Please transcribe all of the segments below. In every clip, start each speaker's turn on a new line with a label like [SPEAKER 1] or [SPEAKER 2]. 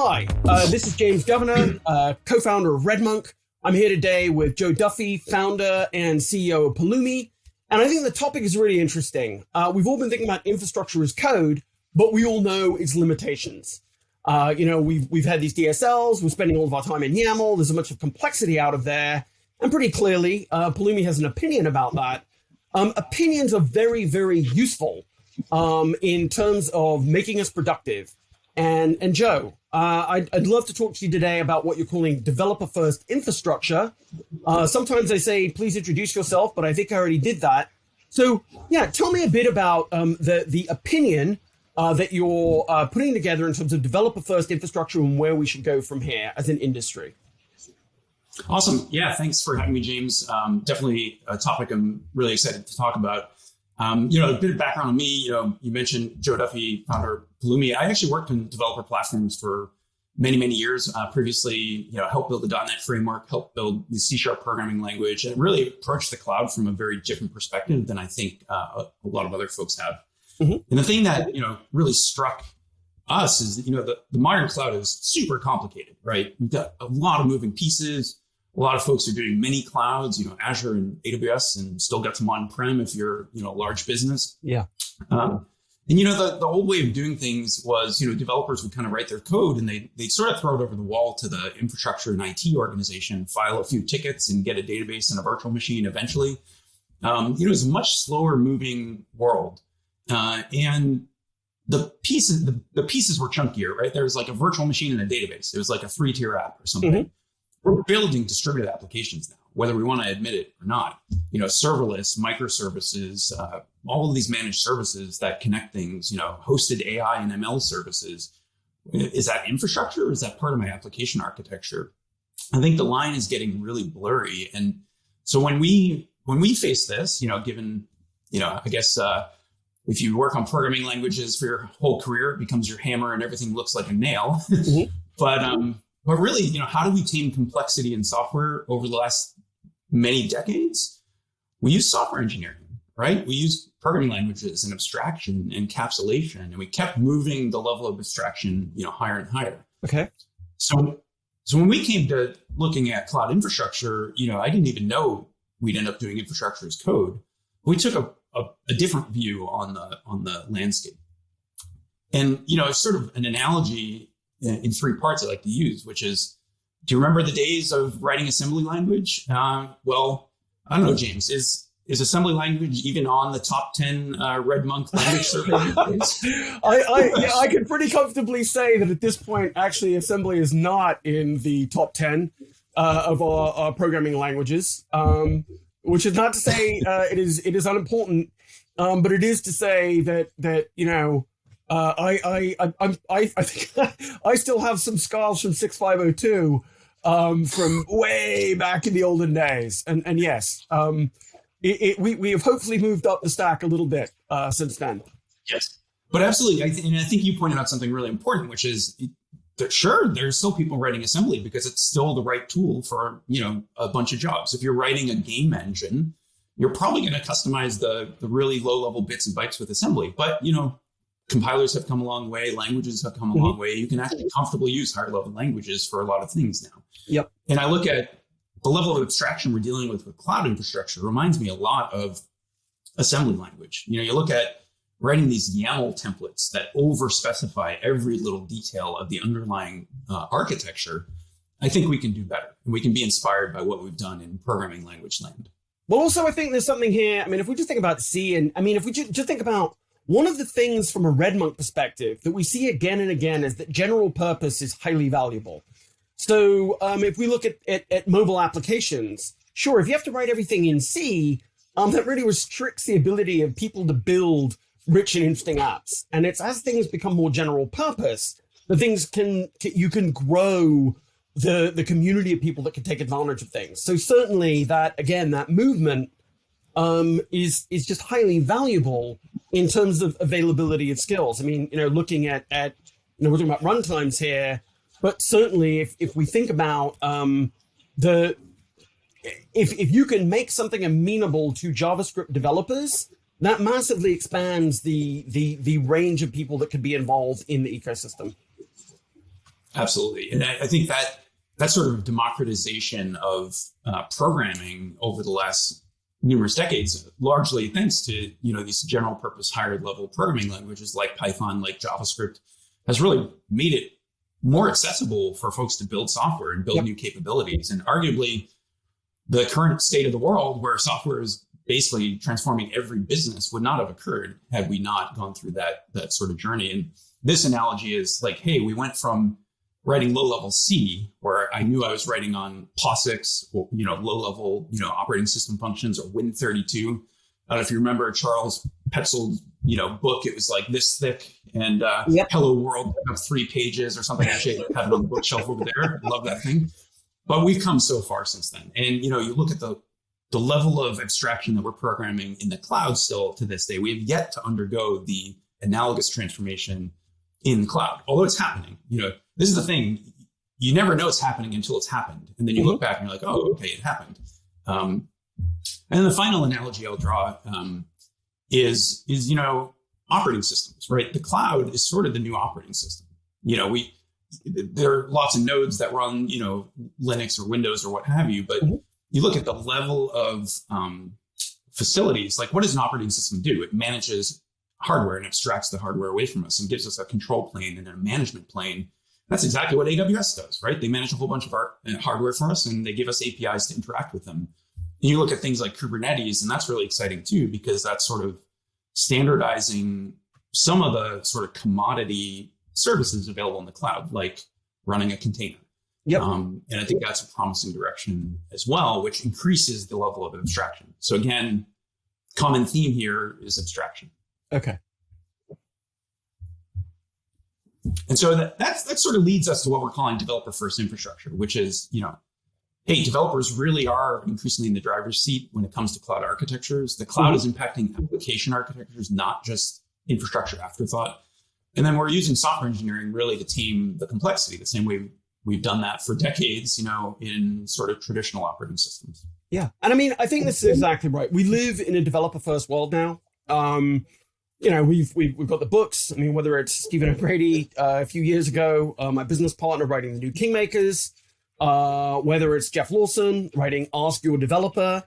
[SPEAKER 1] Hi, this is James Governor, co-founder of RedMonk. I'm here today with Joe Duffy, founder and CEO of Pulumi. And I think the topic is really interesting. We've all been thinking about infrastructure as code, but we all know its limitations. We've had these DSLs, we're spending all of our time in YAML, there's a bunch of complexity out of there. And pretty clearly, Pulumi has an opinion about that. Opinions are very, very useful in terms of making us productive. And Joe, I'd love to talk to you today about what you're calling developer-first infrastructure. Sometimes I say, please introduce yourself, but I think I already did that. So yeah, tell me a bit about the opinion that you're putting together in terms of developer-first infrastructure and where we should go from here as an industry.
[SPEAKER 2] Awesome. Yeah, thanks for having me, James. Definitely a topic I'm really excited to talk about. A bit of background on me, you mentioned Joe Duffy, founder of Pulumi. I actually worked in developer platforms for many, many years. Previously, helped build the .NET framework, helped build the C# programming language, and really approached the cloud from a very different perspective than I think a lot of other folks have. Mm-hmm. And the thing that, really struck us is, the modern cloud is super complicated, right? We've got a lot of moving pieces. A lot of folks are doing many clouds, Azure and AWS, and still got some on-prem if you're, a large business.
[SPEAKER 1] Yeah.
[SPEAKER 2] The old way of doing things was, developers would kind of write their code and they'd sort of throw it over the wall to the infrastructure and IT organization, file a few tickets and get a database and a virtual machine eventually. It was a much slower moving world. And the pieces were chunkier, right? There was like a virtual machine and a database. It was like a 3-tier app or something. Mm-hmm. We're building distributed applications now, whether we want to admit it or not. Serverless, microservices, all of these managed services that connect things, hosted AI and ML services. Is that infrastructure or is that part of my application architecture? I think the line is getting really blurry. And so when we face this, given, I guess if you work on programming languages for your whole career, it becomes your hammer and everything looks like a nail. Mm-hmm. But really, how do we tame complexity in software over the last many decades? We use software engineering, right? We use programming languages and abstraction and encapsulation, and we kept moving the level of abstraction, higher and higher.
[SPEAKER 1] Okay.
[SPEAKER 2] So when we came to looking at cloud infrastructure, I didn't even know we'd end up doing infrastructure as code. We took a different view on the landscape. And, it's sort of an analogy in 3 parts I like to use, which is, do you remember the days of writing assembly language? Well, I don't know, James, is assembly language even on the top 10 RedMonk language surveys?
[SPEAKER 1] I can pretty comfortably say that at this point, actually, assembly is not in the top 10 of our programming languages, which is not to say it is unimportant, but it is to say that I think I still have some scars from 6502 from way back in the olden days, and yes, we have hopefully moved up the stack a little bit since then.
[SPEAKER 2] Yes, but absolutely, I think you pointed out something really important, which is sure there's still people writing assembly because it's still the right tool for a bunch of jobs. If you're writing a game engine, you're probably going to customize the really low level bits and bytes with assembly, but compilers have come a long way. Languages have come a long way. You can actually comfortably use higher level languages for a lot of things now.
[SPEAKER 1] Yep.
[SPEAKER 2] And I look at the level of abstraction we're dealing with cloud infrastructure reminds me a lot of assembly language. You look at writing these YAML templates that over specify every little detail of the underlying architecture. I think we can do better, and we can be inspired by what we've done in programming language land.
[SPEAKER 1] Well, also, I think there's something here. I mean, if we just think about C, and I mean, if we just think about one of the things from a RedMonk perspective that we see again and again is that general purpose is highly valuable. So if we look at mobile applications, sure, if you have to write everything in C, that really restricts the ability of people to build rich and interesting apps. And it's as things become more general purpose, you can grow the community of people that can take advantage of things. So certainly that movement is just highly valuable in terms of availability of skills. I mean, looking at we're talking about runtimes here, but certainly if we think about if you can make something amenable to JavaScript developers, that massively expands the range of people that could be involved in the ecosystem.
[SPEAKER 2] Absolutely. And I think that sort of democratization of programming over the last numerous decades, largely thanks to, these general purpose higher level programming languages like Python, like JavaScript, has really made it more accessible for folks to build software and build new capabilities. And arguably the current state of the world where software is basically transforming every business would not have occurred had we not gone through that sort of journey. And this analogy is like, hey, we went from writing low-level C, where I knew I was writing on POSIX, or, low-level, operating system functions, or Win32. I don't know if you remember Charles Petzel's, book. It was like this thick, and Hello World of 3 pages or something. Actually, I have it on the bookshelf over there. I love that thing. But we've come so far since then. And, you look at the level of abstraction that we're programming in the cloud still to this day. We have yet to undergo the analogous transformation in the cloud, although it's happening. This is the thing. You never know it's happening until it's happened. And then you look back and you're like, oh, okay, it happened. And then the final analogy I'll draw is operating systems, right? The cloud is sort of the new operating system. There are lots of nodes that run, Linux or Windows or what have you, but you look at the level of facilities, like what does an operating system do? It manages hardware and abstracts the hardware away from us and gives us a control plane and a management plane. That's exactly what AWS does, right? They manage a whole bunch of our hardware for us and they give us APIs to interact with them. And you look at things like Kubernetes, and that's really exciting too, because that's sort of standardizing some of the sort of commodity services available in the cloud, like running a container.
[SPEAKER 1] Yep.
[SPEAKER 2] And I think that's a promising direction as well, which increases the level of abstraction. So again, common theme here is abstraction.
[SPEAKER 1] Okay.
[SPEAKER 2] And so that sort of leads us to what we're calling developer first infrastructure, which is, hey, developers really are increasingly in the driver's seat when it comes to cloud architectures. The cloud is impacting application architectures, not just infrastructure afterthought. And then we're using software engineering really to tame the complexity, the same way we've done that for decades, in sort of traditional operating systems.
[SPEAKER 1] Yeah. And I mean, I think this is exactly right. We live in a developer first world now. We've got the books. I mean, whether it's Stephen O'Grady a few years ago, my business partner writing The New Kingmakers, whether it's Jeff Lawson writing Ask Your Developer.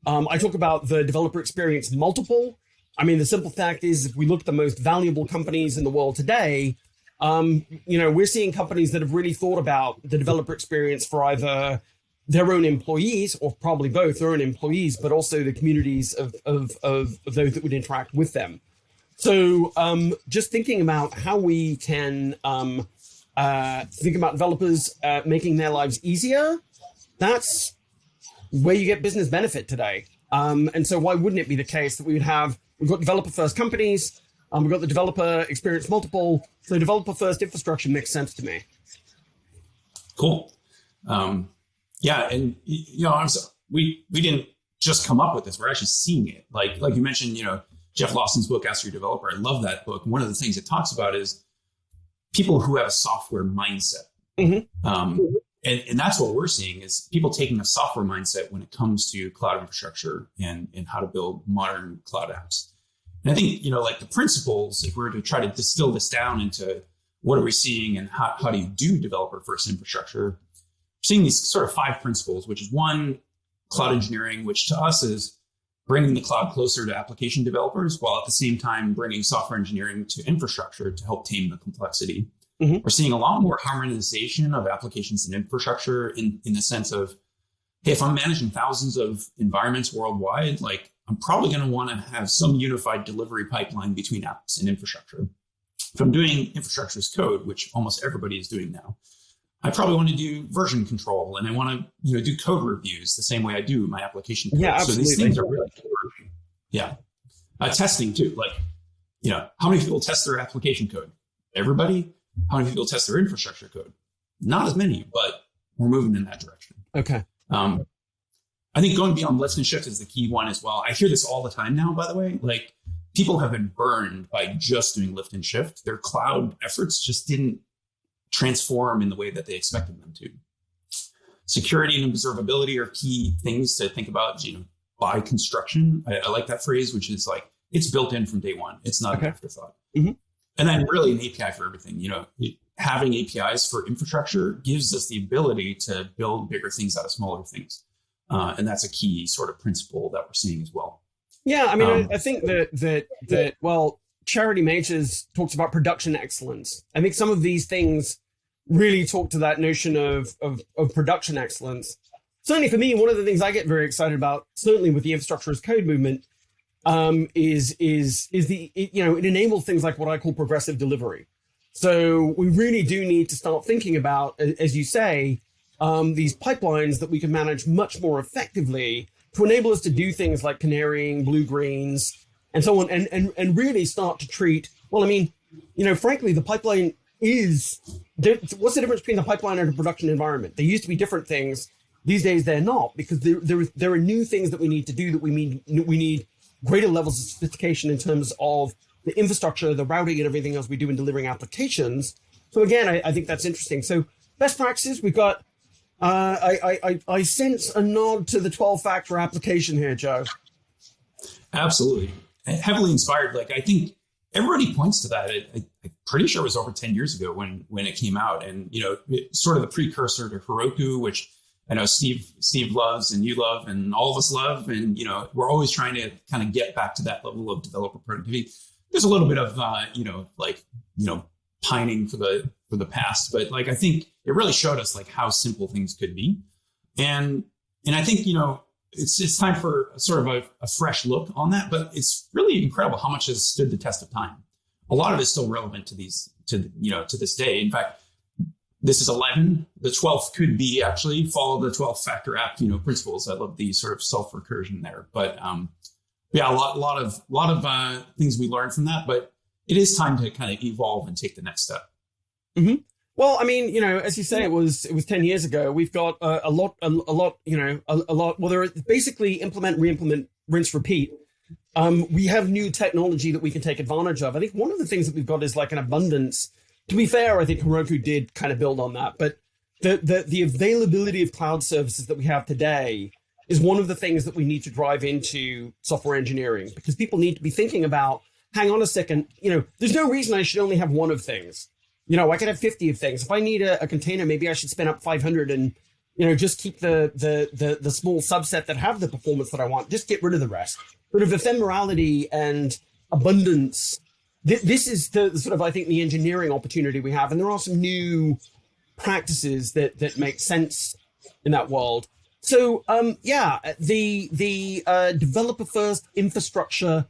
[SPEAKER 1] I talk about the developer experience multiple. I mean, the simple fact is, if we look at the most valuable companies in the world today, we're seeing companies that have really thought about the developer experience for either their own employees, or probably both their own employees, but also the communities of those that would interact with them. So just thinking about how we can think about developers making their lives easier, that's where you get business benefit today. And so why wouldn't it be the case that we've got developer first companies, we've got the developer experience multiple, so developer first infrastructure makes sense to me.
[SPEAKER 2] Cool. Yeah, and we didn't just come up with this; we're actually seeing it. Like you mentioned, Jeff Lawson's book, Ask Your Developer. I love that book. One of the things it talks about is people who have a software mindset, and that's what we're seeing is people taking a software mindset when it comes to cloud infrastructure and how to build modern cloud apps. And I think like the principles, if we were to try to distill this down into what are we seeing and how do you do developer first infrastructure. Seeing these sort of 5 principles, which is 1, cloud engineering, which to us is bringing the cloud closer to application developers, while at the same time bringing software engineering to infrastructure to help tame the complexity. We're seeing a lot more harmonization of applications and infrastructure in the sense of, hey, if I'm managing thousands of environments worldwide, like I'm probably going to want to have some unified delivery pipeline between apps and infrastructure. If I'm doing infrastructure as code, which almost everybody is doing now, I probably want to do version control, and I want to do code reviews the same way I do my application code.
[SPEAKER 1] Yeah, absolutely.
[SPEAKER 2] So these things are really important. Yeah. Testing too. Like, how many people test their application code? Everybody. How many people test their infrastructure code? Not as many, but we're moving in that direction.
[SPEAKER 1] Okay.
[SPEAKER 2] I think going beyond lift and shift is the key one as well. I hear this all the time now, by the way. Like, people have been burned by just doing lift and shift. Their cloud efforts just didn't transform in the way that they expected them to. Security and observability are key things to think about, by construction. I like that phrase, which is like, it's built in from day one. It's not an afterthought. And then really an API for everything. having APIs for infrastructure gives us the ability to build bigger things out of smaller things. And that's a key sort of principle that we're seeing as well.
[SPEAKER 1] Yeah, I mean, I think that well, Charity Majors talks about production excellence. I think some of these things really talk to that notion of production excellence. Certainly for me, one of the things I get very excited about, certainly with the infrastructure as code movement, is it enables things like what I call progressive delivery. So we really do need to start thinking about, as you say, these pipelines that we can manage much more effectively to enable us to do things like canarying, blue-greens, and so on, and really start to treat, well, I mean, frankly, the pipeline is, what's the difference between the pipeline and a production environment? They used to be different things. These days, they're not, because there are new things that we need to do that we need greater levels of sophistication in terms of the infrastructure, the routing, and everything else we do in delivering applications. So again, I think that's interesting. So best practices, we've got, I sense a nod to the 12-factor application here, Joe. Absolutely.
[SPEAKER 2] Heavily inspired. Like, I think everybody points to that. I'm pretty sure it was over 10 years ago when it came out. And, sort of the precursor to Heroku, which I know Steve loves and you love and all of us love. And, we're always trying to kind of get back to that level of developer productivity. There's a little bit of, pining for the past, but like, I think it really showed us like how simple things could be. And I think, it's time for sort of a fresh look on that, but it's really incredible how much has stood the test of time. A lot of it is still relevant to this day. In fact, this is 11. The 12th could be actually follow the 12 factor app, principles. I love the sort of self recursion there, but, yeah, a lot of things we learned from that, but it is time to kind of evolve and take the next step.
[SPEAKER 1] Mm-hmm. Well, I mean, as you say, it was 10 years ago. We've got a lot. Well, there are basically implement, re-implement, rinse, repeat. We have new technology that we can take advantage of. I think one of the things that we've got is like an abundance. To be fair, I think Heroku did kind of build on that, but the availability of cloud services that we have today is one of the things that we need to drive into software engineering, because people need to be thinking about, hang on a second, there's no reason I should only have one of things. I could have 50 of things. If I need a container, maybe I should spin up 500 and, just keep the small subset that have the performance that I want. Just get rid of the rest. Sort of ephemerality and abundance. This is the sort of, I think, the engineering opportunity we have. And there are some new practices that make sense in that world. So, the developer first infrastructure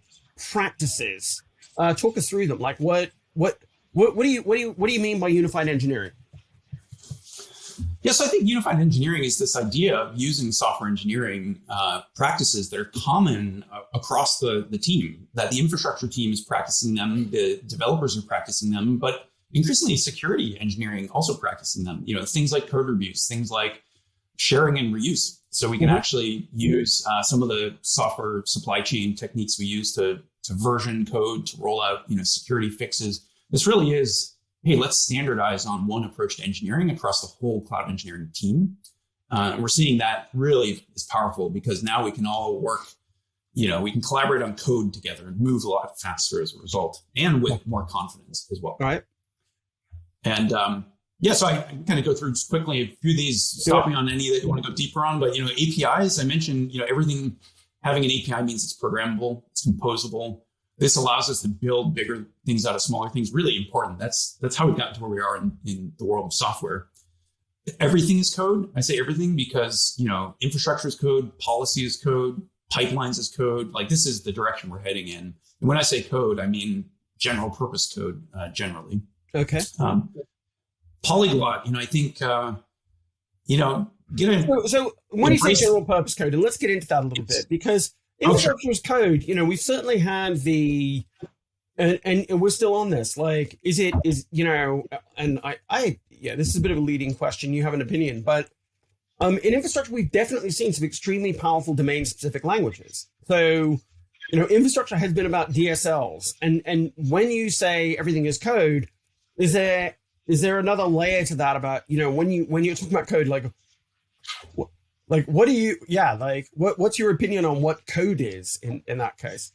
[SPEAKER 1] practices. Talk us through them. Like, what do you mean by unified engineering?
[SPEAKER 2] Yes, I think unified engineering is this idea of using software engineering practices that are common across the team. That the infrastructure team is practicing them, the developers are practicing them, but increasingly security engineering also practicing them. Things like code reviews, things like sharing and reuse. So we can actually use some of the software supply chain techniques we use to version code, to roll out, security fixes. This really is, hey, let's standardize on one approach to engineering across the whole cloud engineering team. And we're seeing that really is powerful, because now we can all work, we can collaborate on code together and move a lot faster as a result, and with more confidence as well.
[SPEAKER 1] Right.
[SPEAKER 2] And so I kind of go through just quickly a few of these, stopping on any that you want to go deeper on. But, APIs, I mentioned, everything, having an API means it's programmable, it's composable. This allows us to build bigger things out of smaller things. Really important. That's how we got to where we are in the world of software. Everything is code. I say everything because, infrastructure is code, policy is code, pipelines is code. Like, this is the direction we're heading in. And when I say code, I mean general purpose code, generally.
[SPEAKER 1] Okay.
[SPEAKER 2] Polyglot, I think,
[SPEAKER 1] So when you say general purpose code, and let's get into that a little bit, because infrastructure as code, we've certainly had and we're still on this. Like, this is a bit of a leading question. You have an opinion, but in infrastructure, we've definitely seen some extremely powerful domain specific languages. So, infrastructure has been about DSLs. And when you say everything is code, is there another layer to that about, when you're talking about code, what's your opinion on what code is in that case?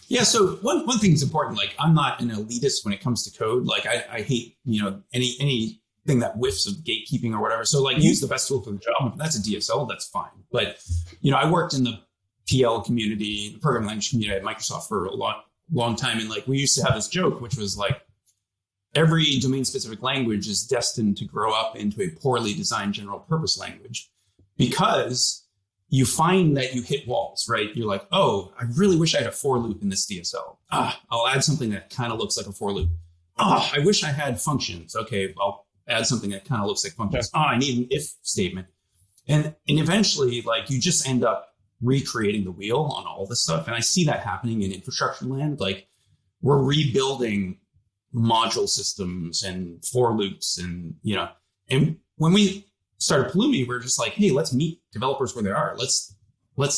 [SPEAKER 2] Yeah. So one thing is important. Like, I'm not an elitist when it comes to code. Like, I hate, anything that whiffs of gatekeeping or whatever. So like, use the best tool for the job. If that's a DSL, that's fine. But, I worked in the PL community, the programming language community at Microsoft for a long time. And like, we used to have this joke, which was like, every domain specific language is destined to grow up into a poorly designed general purpose language, because you find that you hit walls, right? You're like, oh, I really wish I had a for loop in this DSL. I'll add something that kind of looks like a for loop. I wish I had functions. Okay, I'll add something that kind of looks like functions. I need an if statement. And eventually, like, you just end up recreating the wheel on all this stuff. And I see that happening in infrastructure land. Like, we're rebuilding module systems and for loops, and when we started Pulumi, we're just like, hey, let's meet developers where they are. Let's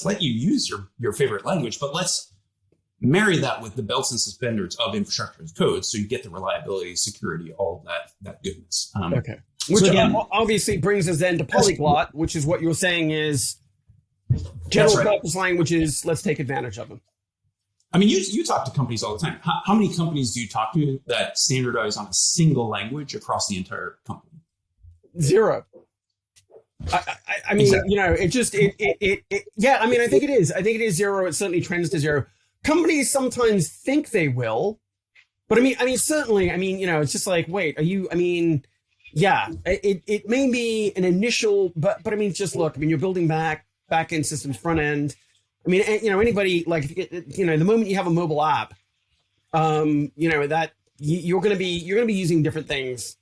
[SPEAKER 2] let you use your favorite language, but let's marry that with the belts and suspenders of infrastructure as code, so you get the reliability, security, all of that goodness.
[SPEAKER 1] Okay. Which obviously brings us then to polyglot, which is what you're saying is general purpose languages. Let's take advantage of them.
[SPEAKER 2] I mean, you talk to companies all the time. How many companies do you talk to that standardize on a single language across the entire company?
[SPEAKER 1] Zero. I mean, exactly. I mean, I think it is. I think it is zero. It certainly trends to zero. Companies sometimes think they will, but I mean, certainly, it's just like, wait, are you, it may be an initial, but I mean, just look, you're building back-end systems, front end. I mean, anybody, like, the moment you have a mobile app, that you're going to be using different things.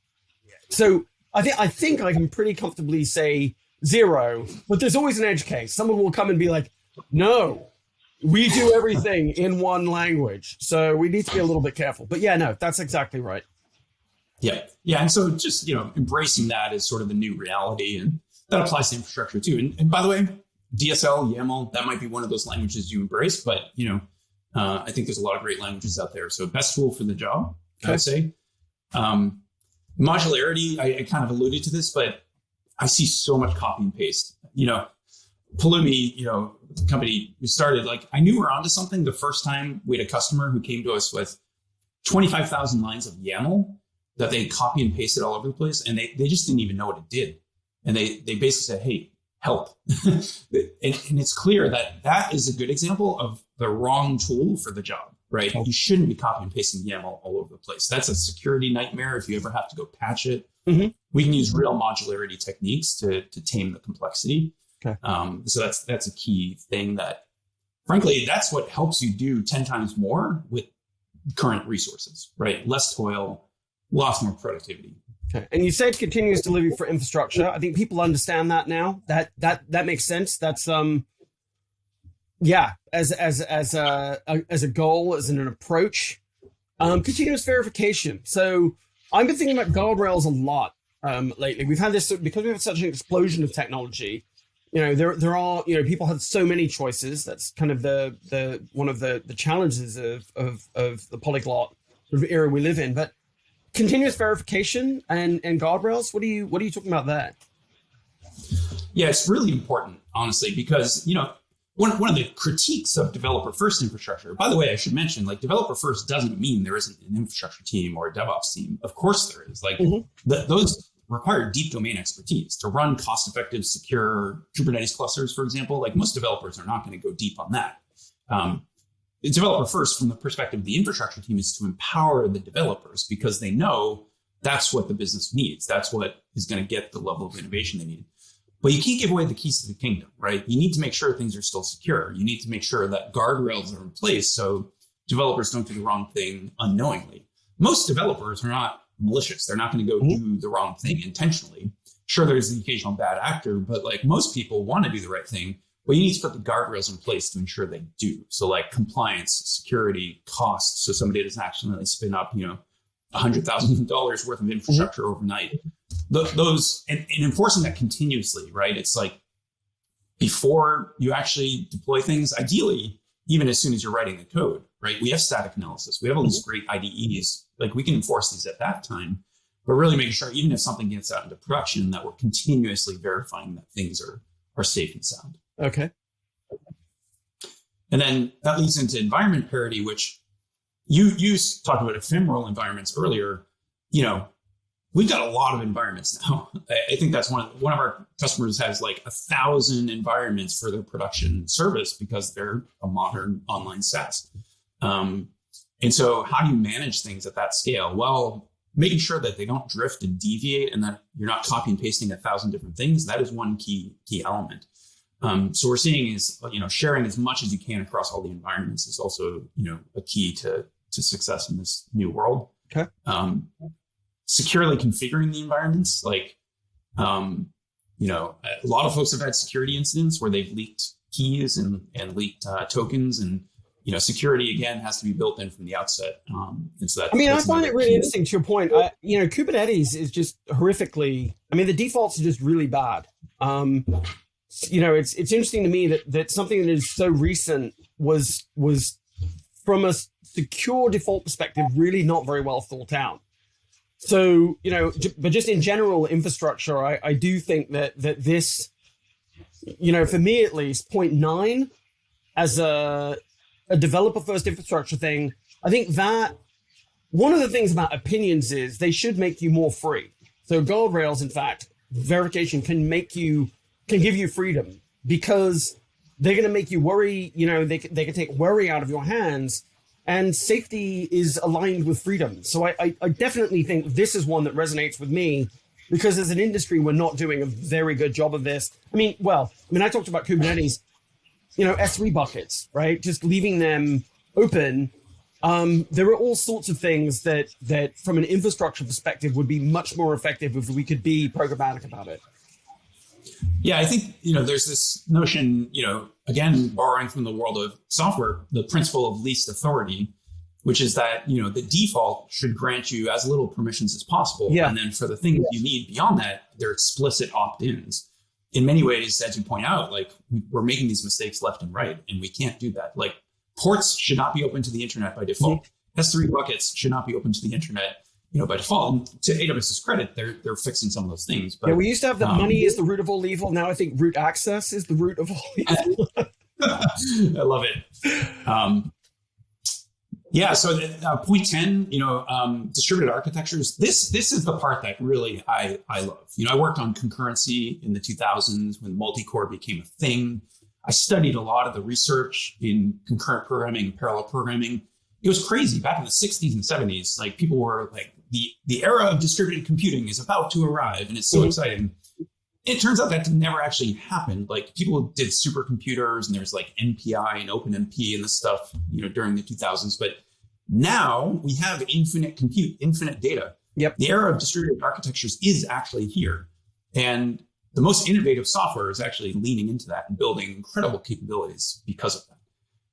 [SPEAKER 1] So I think I can pretty comfortably say zero, but there's always an edge case. Someone will come and be like, no, we do everything in one language. So we need to be a little bit careful. But yeah, no, that's exactly right.
[SPEAKER 2] Yeah. Yeah. And so just, embracing that is sort of the new reality, and that applies to infrastructure too. And by the way, DSL, YAML, that might be one of those languages you embrace, but I think there's a lot of great languages out there. So best tool for the job, I would say. Modularity, I kind of alluded to this, but I see so much copy and paste. Pulumi, the company we started, like, I knew we were onto something the first time we had a customer who came to us with 25,000 lines of YAML that they copy and pasted all over the place, and they just didn't even know what it did. And they basically said, hey, help. and it's clear that is a good example of the wrong tool for the job, right? You shouldn't be copying and pasting YAML all over the place. That's a security nightmare if you ever have to go patch it. Mm-hmm. We can use real modularity techniques to tame the complexity. Okay. So that's a key thing that, frankly, that's what helps you do 10 times more with current resources, right? Less toil, lots more productivity.
[SPEAKER 1] Okay. And you said continuous delivery for infrastructure. I think people understand that now. That makes sense. That's as a goal, as an approach. Continuous verification. So I've been thinking about guardrails a lot lately. We've had this because we've had such an explosion of technology. There are people have so many choices. That's kind of the one of the challenges of the polyglot era we live in. But continuous verification and guardrails. What are you talking about there?
[SPEAKER 2] Yeah, it's really important, honestly, because one of the critiques of developer first infrastructure. By the way, I should mention, like, developer first doesn't mean there isn't an infrastructure team or a DevOps team. Of course there is. Like, those require deep domain expertise to run cost-effective, secure Kubernetes clusters, for example. Like, most developers are not going to go deep on that. Developer first, from the perspective of the infrastructure team, is to empower the developers because they know that's what the business needs. That's what is going to get the level of innovation they need. But you can't give away the keys to the kingdom, right? You need to make sure things are still secure. You need to make sure that guardrails are in place so developers don't do the wrong thing unknowingly. Most developers are not malicious. They're not going to go do the wrong thing intentionally. Sure, there's the occasional bad actor, but like, most people want to do the right thing. But you need to put the guardrails in place to ensure they do. So, like, compliance, security, costs, so somebody doesn't accidentally spin up, $100,000 worth of infrastructure overnight. Those and enforcing that continuously, right? It's like, before you actually deploy things, ideally, even as soon as you're writing the code, right? We have static analysis. We have all these great IDEs. Like, we can enforce these at that time, but really making sure, even if something gets out into production, that we're continuously verifying that things are safe and sound.
[SPEAKER 1] Okay.
[SPEAKER 2] And then that leads into environment parity, which you talked about ephemeral environments earlier. We've got a lot of environments now. I think that's one of our customers has like 1,000 environments for their production service because they're a modern online SaaS. And so how do you manage things at that scale? Well, making sure that they don't drift and deviate and that you're not copy and pasting 1,000 different things. That is one key element. So we're seeing is, sharing as much as you can across all the environments is also, a key to success in this new world.
[SPEAKER 1] Okay.
[SPEAKER 2] Securely configuring the environments, a lot of folks have had security incidents where they've leaked keys and leaked tokens, and security again has to be built in from the outset. And so that,
[SPEAKER 1] I find it really interesting to your point. Kubernetes is just horrifically. The defaults are just really bad. It's interesting to me that something that is so recent was from a secure default perspective really not very well thought out. So, but just in general infrastructure, I do think that this, for me at least, 0.9 as a developer first infrastructure thing, I think that one of the things about opinions is they should make you more free. So guardrails, in fact, verification can give you freedom because they're going to make you worry, they can take worry out of your hands. And safety is aligned with freedom. So I definitely think this is one that resonates with me because as an industry, we're not doing a very good job of this. I talked about Kubernetes, S3 buckets, right? Just leaving them open. There are all sorts of things that from an infrastructure perspective would be much more effective if we could be programmatic about it.
[SPEAKER 2] Yeah, I think, there's this notion, again, borrowing from the world of software, the principle of least authority, which is that, the default should grant you as little permissions as possible. Yeah. And then for the things you need beyond that, they're explicit opt-ins. In many ways, as you point out, we're making these mistakes left and right, and we can't do that. Ports should not be open to the internet by default. Mm-hmm. S3 buckets should not be open to the internet. By default. And to AWS's credit, they're fixing some of those things. But
[SPEAKER 1] we used to have that money is the root of all evil. Now I think root access is the root of all evil.
[SPEAKER 2] I love it. So point 10, distributed architectures. This is the part that really I love. I worked on concurrency in the 2000s when multi-core became a thing. I studied a lot of the research in concurrent programming and parallel programming. It was crazy back in the 60s and 70s. People were like, the era of distributed computing is about to arrive, and it's so exciting. It turns out that never actually happened. People did supercomputers, and there's NPI and OpenMP and this stuff, during the 2000s. But now we have infinite compute, infinite data.
[SPEAKER 1] Yep.
[SPEAKER 2] The era of distributed architectures is actually here, and the most innovative software is actually leaning into that and building incredible capabilities because of that.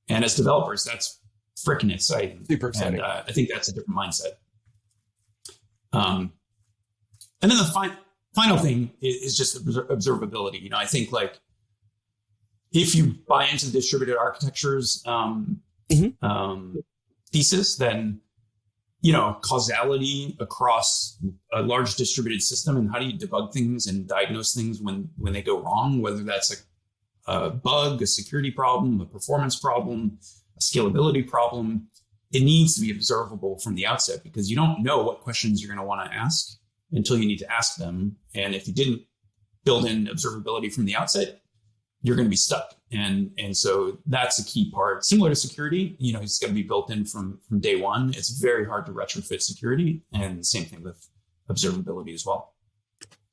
[SPEAKER 2] And as developers, that's freaking exciting.
[SPEAKER 1] Super exciting.
[SPEAKER 2] And I think that's a different mindset. And then the final thing is just observability. I think if you buy into the distributed architectures thesis, then causality across a large distributed system, and how do you debug things and diagnose things when they go wrong, whether that's a bug, a security problem, a performance problem, a scalability problem. It needs to be observable from the outset because you don't know what questions you're going to want to ask until you need to ask them. And if you didn't build in observability from the outset, you're going to be stuck. And so that's a key part. Similar to security, it's going to be built in from day one. It's very hard to retrofit security, and same thing with observability as well.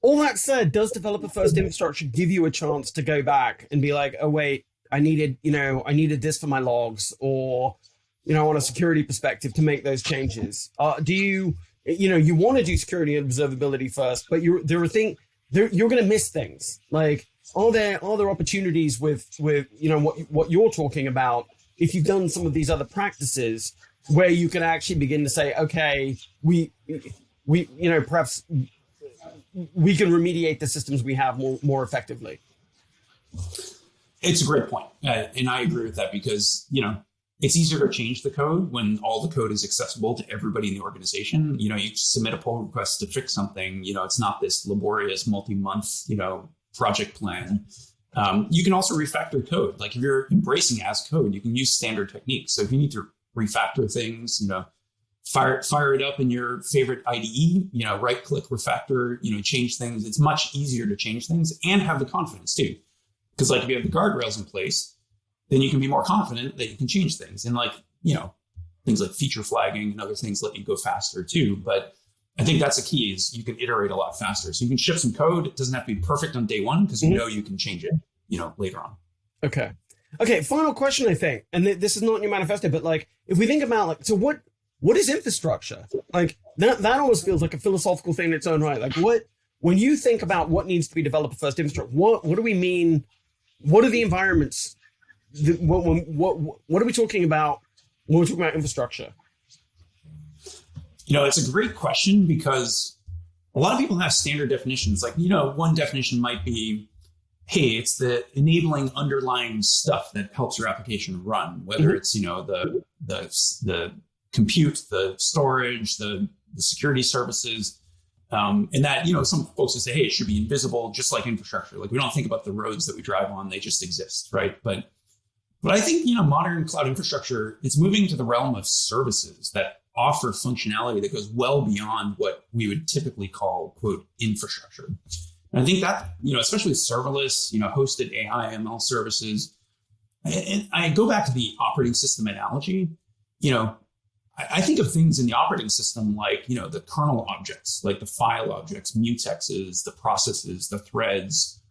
[SPEAKER 1] All that said, does developer first infrastructure give you a chance to go back and be like, oh wait, I needed this for my logs, or on a security perspective to make those changes? Do you want to do security and observability first, but you're going to miss things. Are there opportunities with what you're talking about if you've done some of these other practices where you can actually begin to say, okay, we perhaps we can remediate the systems we have more effectively?
[SPEAKER 2] It's a great point. And I agree with that because, it's easier to change the code when all the code is accessible to everybody in the organization. You submit a pull request to fix something. It's not this laborious multi-month, project plan. You can also refactor code. Like if you're embracing as code, you can use standard techniques. So if you need to refactor things, fire it up in your favorite IDE, right click, refactor, change things. It's much easier to change things and have the confidence too. Because like if you have the guardrails in place, then you can be more confident that you can change things. And things like feature flagging and other things let you go faster too. But I think that's the key is you can iterate a lot faster. So you can ship some code. It doesn't have to be perfect on day one because you can change it, later on.
[SPEAKER 1] Okay. Final question, I think, and this is not in your manifesto, but like, if we think about so what is infrastructure? Like that always feels like a philosophical thing in its own right. Like when you think about what needs to be developer first infrastructure, what do we mean? What are the environments? What are we talking about when we're talking about infrastructure?
[SPEAKER 2] It's a great question because a lot of people have standard definitions. Like, one definition might be, hey, it's the enabling underlying stuff that helps your application run, whether it's, the compute, the storage, the security services. And that, some folks will say, hey, it should be invisible, just like infrastructure. Like we don't think about the roads that we drive on, they just exist, right? But I think, modern cloud infrastructure, it's moving to the realm of services that offer functionality that goes well beyond what we would typically call, quote, infrastructure. And I think that, especially serverless, hosted AI, ML services. And I go back to the operating system analogy. I think of things in the operating system like, the kernel objects, like the file objects, mutexes, the processes, the threads.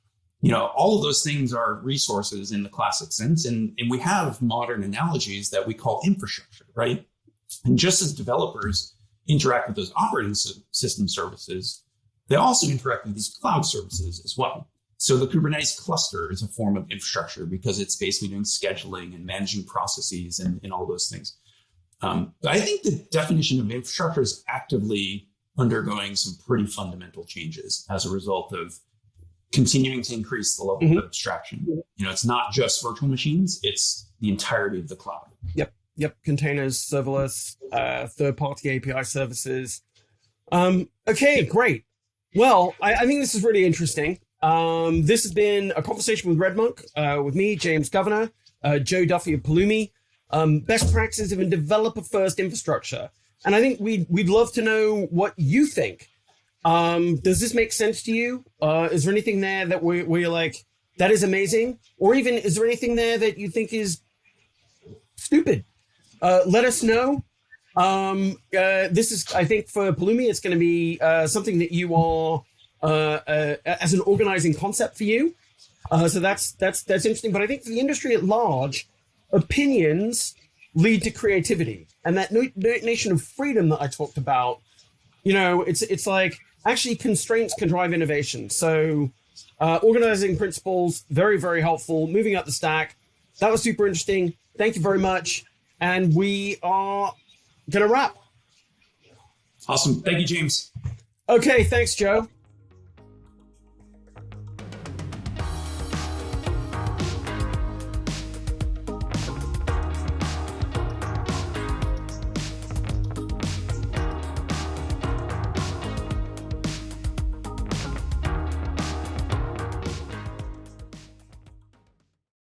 [SPEAKER 2] All of those things are resources in the classic sense. And we have modern analogies that we call infrastructure, right? And just as developers interact with those operating system services, they also interact with these cloud services as well. So the Kubernetes cluster is a form of infrastructure because it's basically doing scheduling and managing processes and all those things. But I think the definition of infrastructure is actively undergoing some pretty fundamental changes as a result of continuing to increase the level of abstraction. It's not just virtual machines, it's the entirety of the cloud.
[SPEAKER 1] Yep. Containers, serverless, third-party API services. Okay, great. Well, I think this is really interesting. This has been a conversation with RedMonk, with me, James Governor, Joe Duffy of Pulumi. Best practices of a developer-first infrastructure. And I think we'd love to know what you think. Does this make sense to you? Is there anything there that where you're like, that is amazing? Or even, is there anything there that you think is stupid? Let us know. This is, I think for Pulumi, it's going to be something that you are, as an organizing concept for you. So that's interesting. But I think for the industry at large, opinions lead to creativity. And that nation of freedom that I talked about, it's like actually constraints can drive innovation. So organizing principles, very, very helpful. Moving up the stack. That was super interesting. Thank you very much. And we are going to wrap.
[SPEAKER 2] Awesome. Thank you, James.
[SPEAKER 1] Okay. Thanks, Joe.